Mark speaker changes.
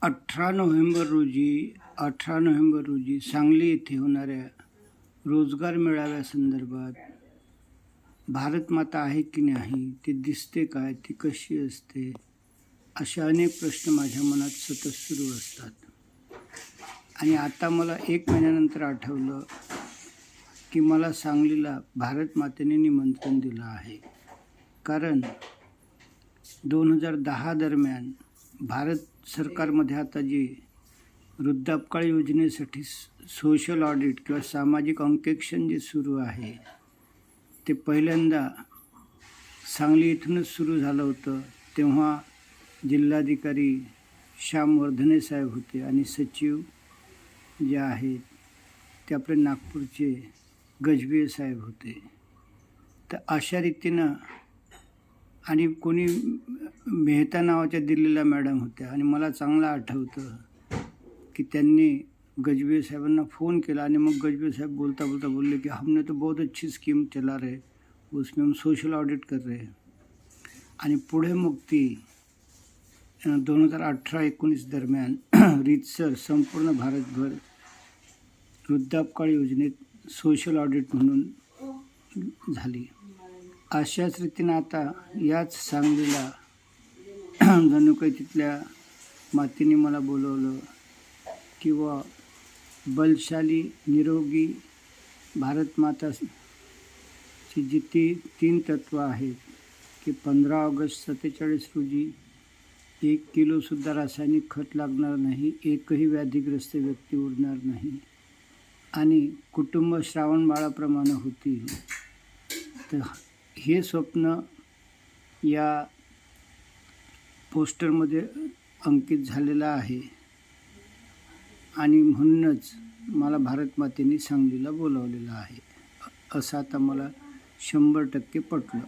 Speaker 1: 18 November रोजी सांगली येथे होणाऱ्या रोजगार मेळाव्यासंदर्भात भारत माता आहे की नाही, ती दिसते काय, ती कशी असते, असे अनेक प्रश्न माझ्या मनात सतत सुरू असतात. आणि आता मला 1 महिन्यानंतर आठवलं की मला सांगलीला भारत मातेने निमंत्रण दिलं आहे. कारण 2010 दरम्यान भारत सरकारमध्ये आता जी वृद्धापकाळ योजनेसाठी सोशल ऑडिट किंवा सामाजिक अंकेक्षण जे सुरू आहे ते पहिल्यांदा सांगली इथूनच सुरू झालं होतं. तेव्हा जिल्हाधिकारी श्याम वर्धने साहेब होते आणि सचिव जे आहेत ते आपले नागपूरचे गजभिये साहेब होते. तर अशा रीतीनं आणि कोणी मेहता नावाच्या दिल्लीला मॅडम होत्या आणि मला चांगलं आठवतं की त्यांनी गजभिये साहेबांना फोन केला आणि मग गजभिये साहेब बोलता बोलता बोलले की हमने तो बहुत अच्छी स्कीम चला रहे, उसमें हम सोशल ऑडिट कर रहे हैं. आणि पुढे मग ती 2018-19 दरम्यान रीतसर संपूर्ण भारतभर वृद्धापकाळ योजनेत सोशल ऑडिट म्हणून झाली. अशाच रीतीनं आता याच सांगलीला जणू काही तिथल्या मातीने मला बोलवलं किंवा बलशाली निरोगी भारत माताची जी 3 तत्त्व आहेत की 15 ऑगस्ट 47 रोजी 1 किलोसुद्धा रासायनिक खत लागणार नाही, एकही व्याधीग्रस्त व्यक्ती उरणार नाही आणि कुटुंब श्रावणबाळाप्रमाणे होतील. तर हे स्वप्न या पोस्टरमध्ये अंकित झालेलं आहे आणि म्हणूनच मला भारत मातेने सांगलीला बोलावलेलं आहे असं आता मला 100% पटलं.